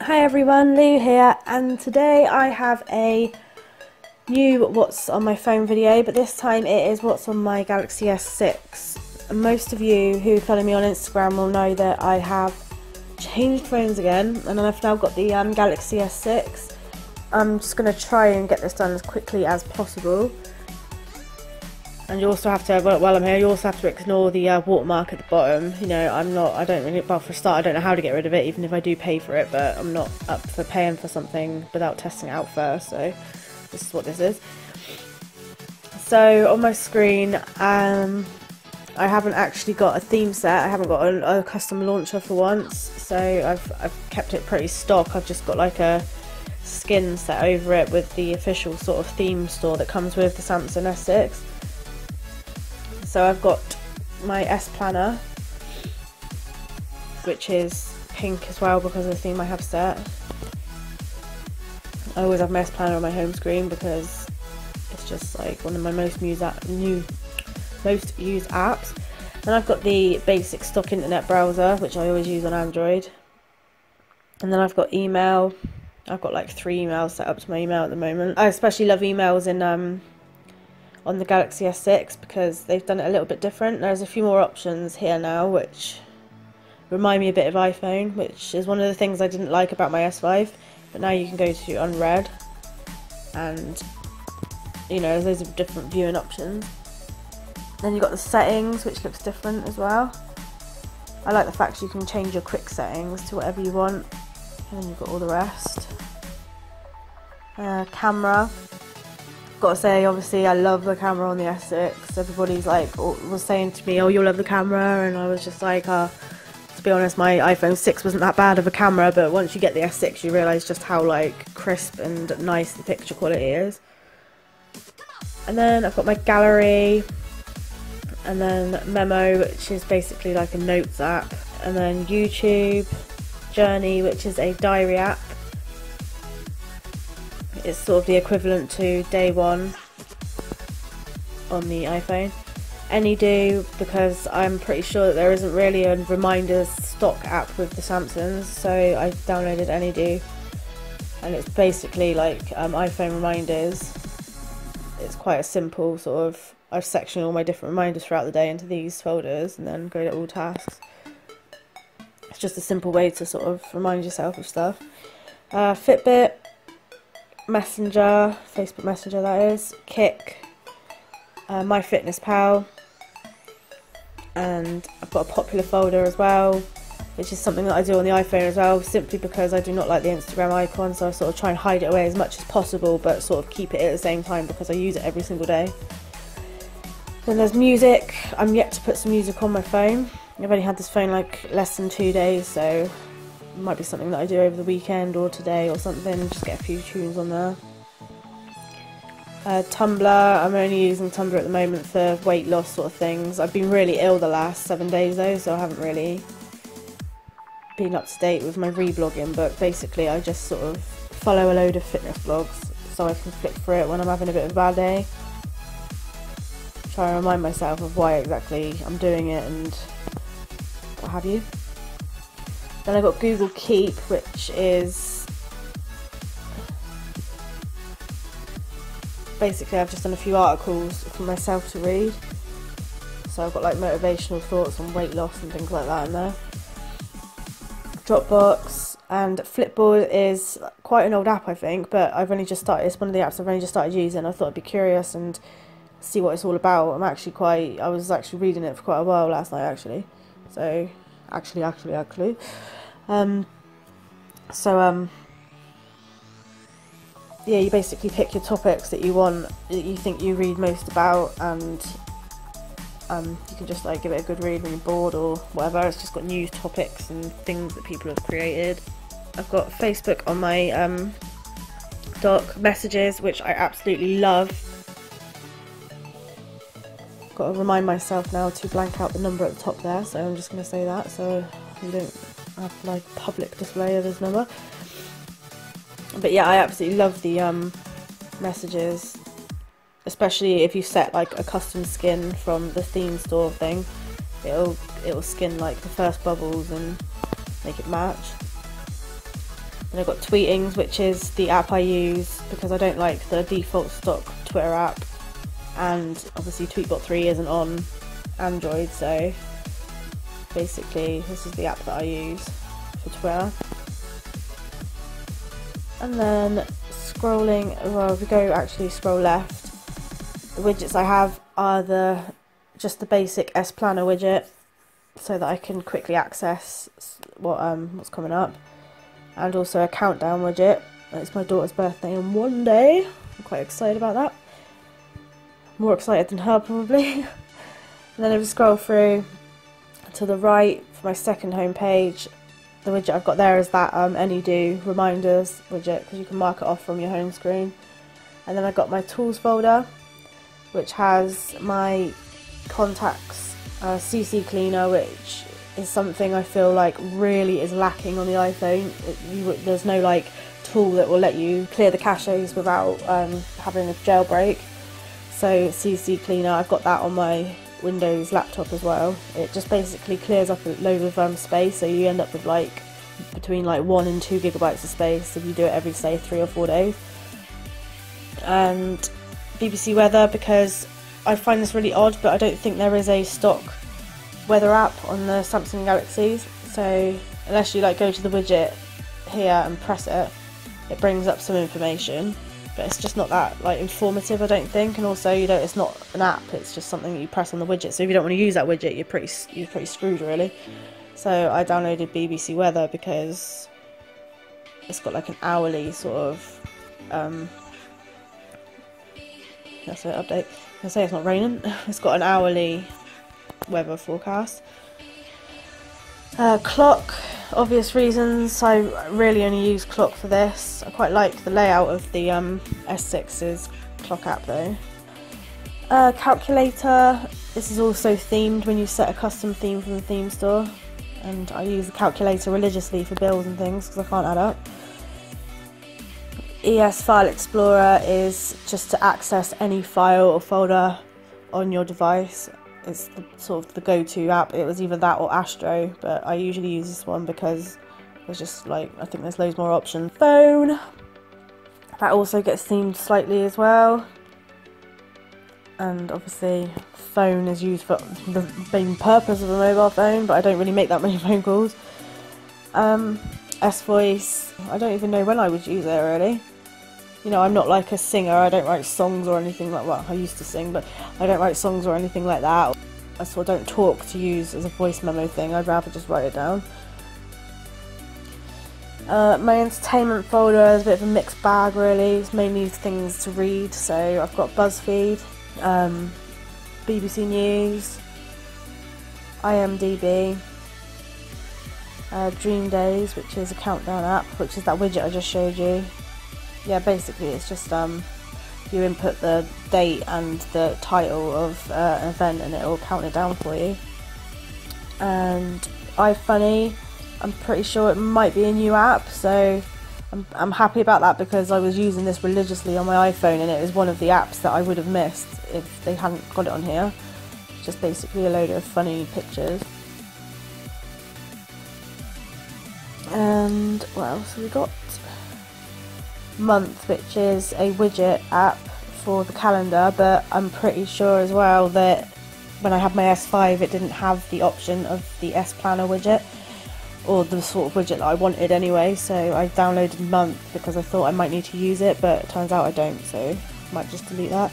Hi everyone, Lou here, and today I have a new what's on my phone video, but this time it is what's on my Galaxy S6. And most of you who follow me on Instagram will know that I have changed phones again, and I've now got the Galaxy S6. I'm just going to try and get this done as quickly as possible. And you also have to, while I'm here, you also have to ignore the watermark at the bottom. You know, well, for a start, I don't know how to get rid of it, even if I do pay for it, but I'm not up for paying for something without testing it out first, so this is what this is. So, on my screen, I haven't actually got a theme set. I haven't got a custom launcher for once, so I've kept it pretty stock. I've just got like a skin set over it with the official sort of theme store that comes with the Samsung S6. So I've got my S Planner, which is pink as well because of the theme I have set. I always have my S Planner on my home screen because it's just like one of my most used apps. And I've got the basic stock internet browser, which I always use on Android. And then I've got email. I've got like 3 emails set up to my email at the moment. I especially love emails in on the Galaxy S6 because they've done it a little bit different. There's a few more options here now which remind me a bit of iPhone, which is one of the things I didn't like about my S5, but now you can go to unread and you know, there's loads of different viewing options. Then you've got the settings, which looks different as well. I like the fact you can change your quick settings to whatever you want, and then you've got all the rest. Camera. Gotta say, obviously I love the camera on the S6. Everybody's like was saying to me, oh, you'll love the camera, and I was just like, to be honest, my iPhone 6 wasn't that bad of a camera, but once you get the S6 you realise just how like crisp and nice the picture quality is. And then I've got my gallery, and then Memo, which is basically like a notes app, and then YouTube, Journey, which is a diary app. It's sort of the equivalent to Day One on the iPhone. AnyDo, because I'm pretty sure that there isn't really a reminders stock app with the Samsungs, so I downloaded AnyDo, and it's basically like iPhone reminders. It's quite a simple sort of, I've sectioned all my different reminders throughout the day into these folders and then go to all tasks. It's just a simple way to sort of remind yourself of stuff. Fitbit, Messenger, Facebook Messenger that is, Kik, MyFitnessPal, and I've got a popular folder as well, which is something that I do on the iPhone as well, simply because I do not like the Instagram icon, so I sort of try and hide it away as much as possible, but sort of keep it at the same time because I use it every single day. Then there's music. I'm yet to put some music on my phone. I've only had this phone like less than 2 days, so it might be something that I do over the weekend or today or something, just get a few tunes on there. Tumblr, I'm only using Tumblr at the moment for weight loss sort of things. I've been really ill the last 7 days though, so I haven't really been up to date with my reblogging, but basically I just sort of follow a load of fitness blogs so I can flick through it when I'm having a bit of a bad day. Try and remind myself of why exactly I'm doing it and what have you. Then I've got Google Keep, which is basically I've just done a few articles for myself to read. So I've got like motivational thoughts on weight loss and things like that in there. Dropbox and Flipboard is quite an old app I think, but I've only just started, it's one of the apps I've only just started using. I thought I'd be curious and see what it's all about. I was actually reading it for quite a while last night actually. So yeah, you basically pick your topics that you want, that you think you read most about, and you can just like give it a good read when you're bored or whatever. It's just got news topics and things that people have created. I've got Facebook on my dock, messages, which I absolutely love. Got to remind myself now to blank out the number at the top there, so I'm just going to say that so you don't have like public display of this number. But yeah, I absolutely love the messages, especially if you set like a custom skin from the theme store thing. It'll skin like the first bubbles and make it match. Then I've got Tweetings, which is the app I use because I don't like the default stock Twitter app, and obviously Tweetbot 3 isn't on Android, so basically this is the app that I use for Twitter. And then scrolling, well, if we go actually scroll left, the widgets I have are just the basic S Planner widget, so that I can quickly access what's coming up, and also a countdown widget. It's my daughter's birthday on one day. I'm quite excited about that. More excited than her probably. And then if we scroll through to the right for my second home page, the widget I've got there is that AnyDo reminders widget, because you can mark it off from your home screen. And then I've got my tools folder, which has my contacts CC cleaner, which is something I feel like really is lacking on the iPhone. There's no like tool that will let you clear the caches without having a jailbreak. So CC cleaner, I've got that on my Windows laptop as well. It just basically clears up a load of space, so you end up with like between like 1 and 2 gigabytes of space if you do it every, say, 3 or 4 days. And BBC Weather, because I find this really odd, but I don't think there is a stock weather app on the Samsung Galaxies, so unless you like go to the widget here and press it, it brings up some information, but it's just not that like informative, I don't think. And also, it's not an app, it's just something that you press on the widget, so if you don't want to use that widget, you're pretty screwed really. So I downloaded BBC Weather because it's got like an hourly sort of that's an update. I say it's not raining. It's got an hourly weather forecast. Clock, obvious reasons. I really only use Clock for this. I quite like the layout of the S6's clock app though. Calculator, this is also themed when you set a custom theme from the theme store, and I use the calculator religiously for bills and things because I can't add up. ES File Explorer is just to access any file or folder on your device. It's sort of the go-to app. It was either that or Astro, but I usually use this one because there's just like, I think there's loads more options. Phone, that also gets themed slightly as well. And obviously phone is used for the main purpose of a mobile phone, but I don't really make that many phone calls. S-Voice, I don't even know when I would use it really. I'm not like a singer, I don't write songs or anything like, well, I used to sing, but I don't write songs or anything like that. I sort of don't talk to use as a voice memo thing, I'd rather just write it down. My entertainment folder is a bit of a mixed bag really. It's mainly things to read, so I've got BuzzFeed, BBC News, IMDb, Dream Days, which is a countdown app, which is that widget I just showed you. Yeah, basically it's just you input the date and the title of an event and it'll count it down for you. And iFunny, I'm pretty sure it might be a new app, so I'm happy about that because I was using this religiously on my iPhone and it was one of the apps that I would have missed if they hadn't got it on here. Just basically a load of funny pictures. And what else have we got? Month, which is a widget app for the calendar, but I'm pretty sure as well that when I had my S5 it didn't have the option of the S Planner widget, or the sort of widget that I wanted anyway, so I downloaded Month because I thought I might need to use it, but it turns out I don't, so I might just delete that.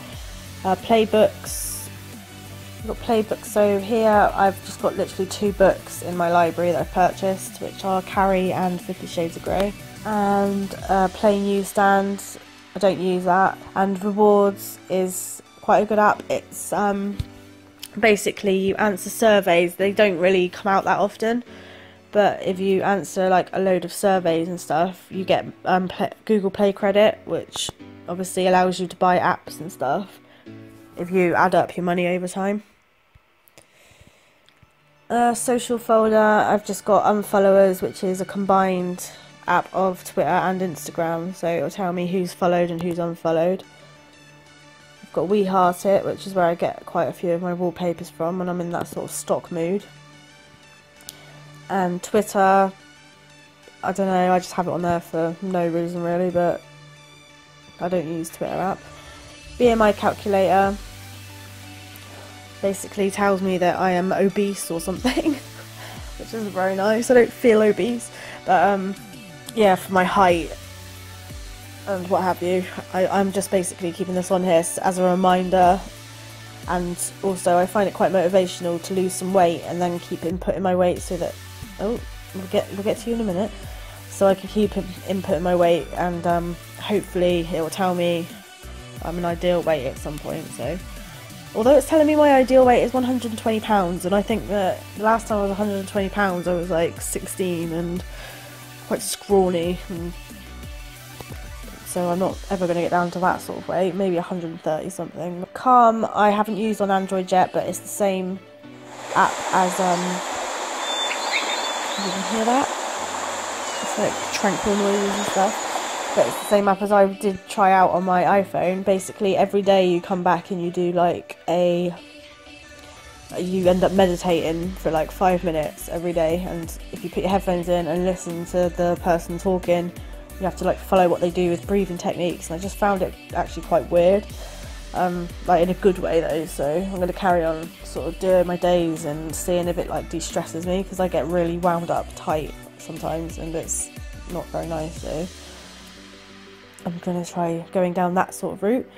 Playbooks, I've got playbooks, so here I've just got literally 2 books in my library that I've purchased, which are Carrie and 50 Shades of Grey. And Play Newsstand, I don't use that. And Rewards is quite a good app. It's basically you answer surveys. They don't really come out that often, but if you answer like a load of surveys and stuff, you get Google Play credit, which obviously allows you to buy apps and stuff if you add up your money over time. Social folder, I've just got Unfollowers, which is a combined app of Twitter and Instagram, so it'll tell me who's followed and who's unfollowed. I've got We Heart It, which is where I get quite a few of my wallpapers from when I'm in that sort of stock mood. And Twitter, I don't know, I just have it on there for no reason really, but I don't use Twitter app. BMI calculator basically tells me that I am obese or something, which isn't very nice. I don't feel obese, but yeah, for my height and what have you, I'm just basically keeping this on here as a reminder, and also I find it quite motivational to lose some weight and then keep inputting my weight so that, oh, we'll get to you in a minute, so I can keep inputting my weight, and hopefully it will tell me I'm an ideal weight at some point. So although it's telling me my ideal weight is 120 pounds, and I think that the last time I was 120 pounds I was like 16 and quite scrawny, and so I'm not ever going to get down to that sort of weight, maybe 130 something. Calm, I haven't used on Android yet, but it's the same app as, you can hear that? It's like tranquil noises and stuff, but it's the same app as I did try out on my iPhone. Basically every day you come back and you do like you end up meditating for like 5 minutes every day, and if you put your headphones in and listen to the person talking, you have to like follow what they do with breathing techniques, and I just found it actually quite weird, like in a good way though. So I'm going to carry on sort of doing my days and seeing if it like de-stresses me, because I get really wound up tight sometimes and it's not very nice. So I'm going to try going down that sort of route.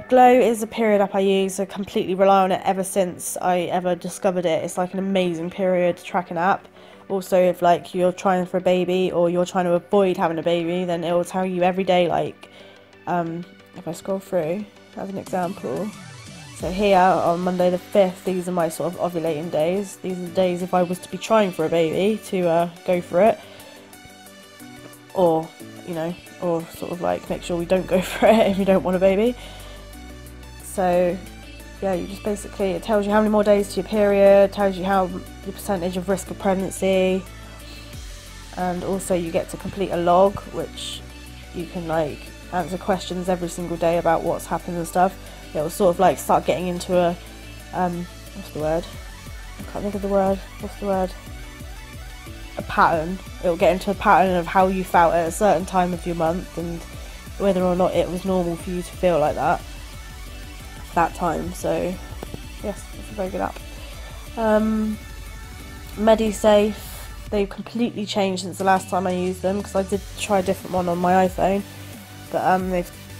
Glow is a period app I use. I completely rely on it ever since I ever discovered it. It's like an amazing period tracking app. Also, if like you're trying for a baby or you're trying to avoid having a baby, then it will tell you every day, like if I scroll through as an example, so here on Monday the 5th, these are my sort of ovulating days. These are the days if I was to be trying for a baby to go for it, or you know, or sort of like make sure we don't go for it if you don't want a baby. So yeah, you just basically, it tells you how many more days to your period, tells you how your percentage of risk of pregnancy, and also you get to complete a log, which you can like answer questions every single day about what's happened and stuff. It will sort of like start getting into a what's the word? I can't think of the word. What's the word? A pattern. It will get into a pattern of how you felt at a certain time of your month and whether or not it was normal for you to feel like that time. So yes, it's a very good app. MediSafe, they've completely changed since the last time I used them, because I did try a different one on my iPhone, but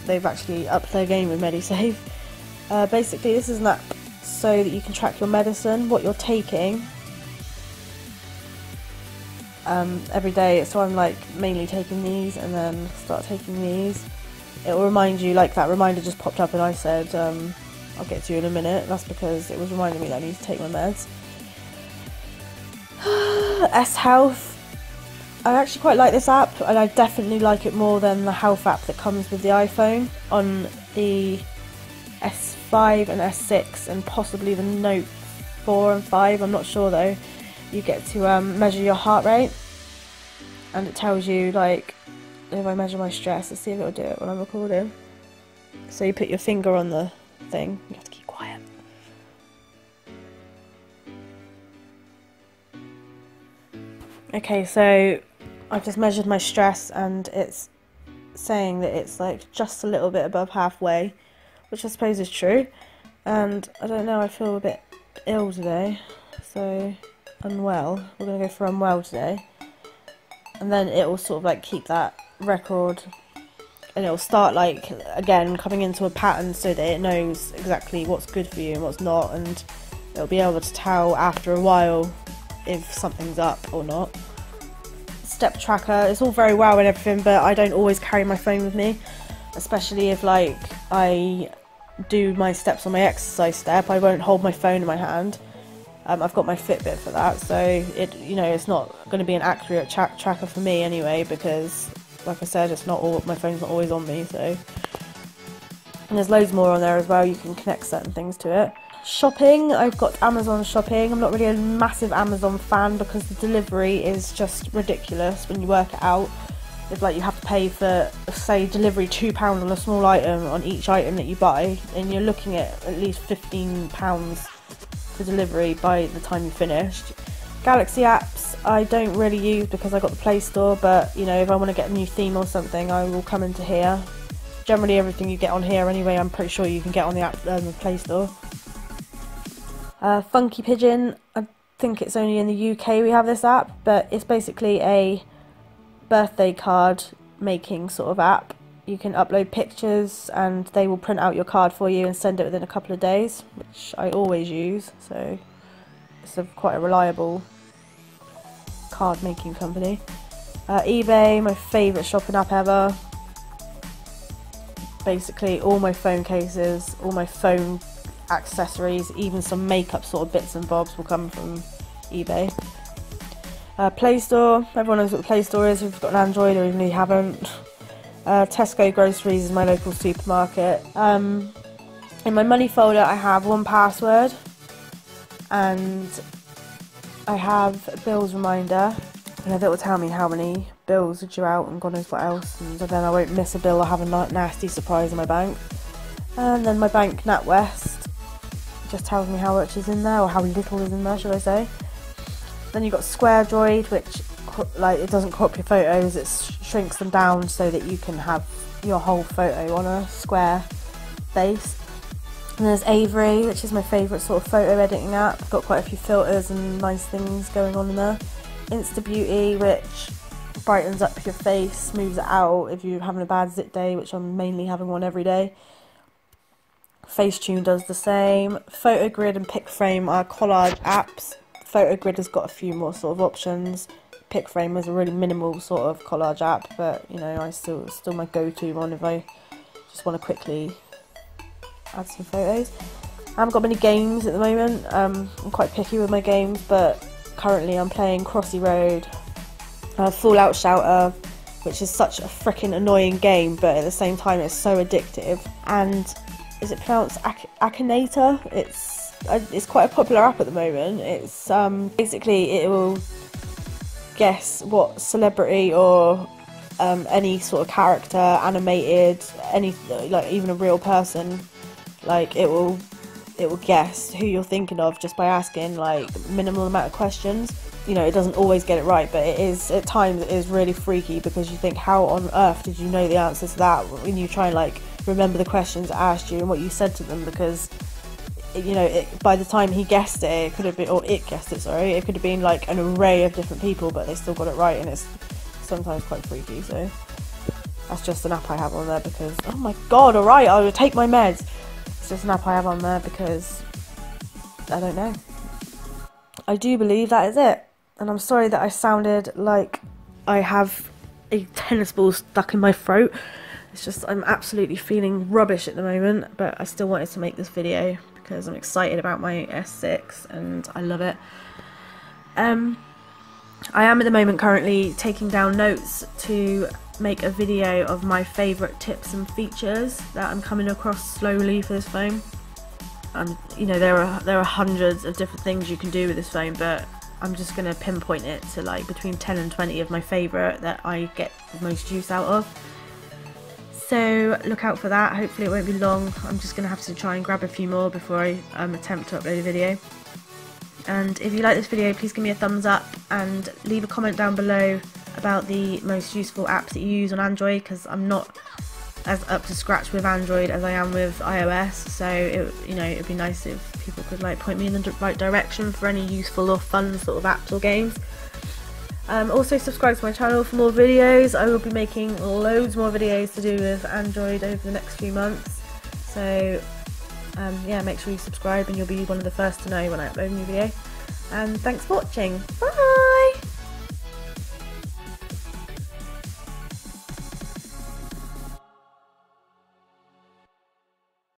they've actually upped their game with MediSafe. Basically this is an app so that you can track your medicine, what you're taking every day. So I'm like mainly taking these and then start taking these. It will remind you, like that reminder just popped up and I said I'll get to you in a minute. That's because it was reminding me that I need to take my meds. S Health, I actually quite like this app, and I definitely like it more than the health app that comes with the iPhone. On the S5 and S6 and possibly the Note 4 and 5, I'm not sure though, you get to measure your heart rate, and it tells you, like, if I measure my stress, let's see if it'll do it when I'm recording. So you put your finger on the thing, you have to keep quiet. Okay, so I've just measured my stress and it's saying that it's like just a little bit above halfway, which I suppose is true. And I don't know, I feel a bit ill today, so unwell. We're going to go for unwell today. And then it will sort of like keep that record, and it will start like again coming into a pattern so that it knows exactly what's good for you and what's not, and it'll be able to tell after a while if something's up or not. Step tracker, it's all very well and everything, but I don't always carry my phone with me, especially if like I do my steps on my exercise step. I won't hold my phone in my hand. I've got my Fitbit for that, so it, you know, it's not going to be an accurate tracker for me anyway, because like I said, it's not all, my phone's not always on me. So, and there's loads more on there as well, you can connect certain things to it. Shopping, I've got Amazon shopping. I'm not really a massive Amazon fan because the delivery is just ridiculous when you work it out. It's like you have to pay for, say, delivery £2 on a small item on each item that you buy, and you're looking at least £15 for delivery by the time you finished. Galaxy apps, I don't really use because I got the Play Store, but you know, if I want to get a new theme or something, I will come into here. Generally everything you get on here anyway, I'm pretty sure you can get on the app, the Play Store. Funky Pigeon, I think it's only in the UK we have this app, but it's basically a birthday card making sort of app. You can upload pictures and they will print out your card for you and send it within a couple of days, which I always use, so it's quite a reliable card making company. eBay, my favourite shopping app ever. Basically all my phone cases, all my phone accessories, even some makeup sort of bits and bobs will come from eBay. Play Store, everyone knows what the Play Store is if you've got an Android or even if you haven't. Tesco Groceries is my local supermarket. In my money folder I have 1Password and I have a bills reminder, and that will tell me how many bills are due out and God knows what else, and then I won't miss a bill or have a nasty surprise in my bank. And then my bank NatWest just tells me how much is in there, or how little is in there should I say. Then you've got Square Droid, which like it doesn't crop your photos, it shrinks them down so that you can have your whole photo on a square base. And there's Avery, which is my favourite sort of photo editing app. Got quite a few filters and nice things going on in there. Insta Beauty, which brightens up your face, smooths it out if you're having a bad zit day, which I'm mainly having one every day. Facetune does the same. Photogrid and PicFrame are collage apps. Photogrid has got a few more sort of options. PicFrame is a really minimal sort of collage app, but you know, it's still my go-to one if I just want to quickly add some photos. I haven't got many games at the moment. I'm quite picky with my games, but currently I'm playing Crossy Road, Fallout Shelter, which is such a freaking annoying game, but at the same time it's so addictive. And is it pronounced Akinator? It's quite a popular app at the moment. It's basically it will guess what celebrity or any sort of character, animated, any like even a real person, like it will guess who you're thinking of just by asking like minimal amount of questions. You know, it doesn't always get it right, but it is at times it is really freaky because you think, how on earth did you know the answer to that, when you try and like remember the questions it asked you and what you said to them, because you know, by the time he guessed it, it could have been, or it guessed it, sorry, it could have been like an array of different people, but they still got it right, and it's sometimes quite freaky. So that's just an app I have on there because, oh my god, alright, I will take my meds. It's just an app I have on there because I don't know. I do believe that is it, and I'm sorry that I sounded like I have a tennis ball stuck in my throat. It's just I'm absolutely feeling rubbish at the moment, but I still wanted to make this video because I'm excited about my S6 and I love it. I am at the moment currently taking down notes to make a video of my favourite tips and features that I'm coming across slowly for this phone. You know, there are hundreds of different things you can do with this phone, but I'm just going to pinpoint it to like between 10 and 20 of my favourite that I get the most use out of. So look out for that. Hopefully it won't be long. I'm just going to have to try and grab a few more before I attempt to upload a video. And if you like this video, please give me a thumbs up and leave a comment down below about the most useful apps that you use on Android, because I'm not as up to scratch with Android as I am with iOS, so it'd be nice if people could like point me in the right direction for any useful or fun sort of apps or games. Also subscribe to my channel for more videos. I will be making loads more videos to do with Android over the next few months, so yeah, make sure you subscribe and you'll be one of the first to know when I upload a new video. And thanks for watching. Bye!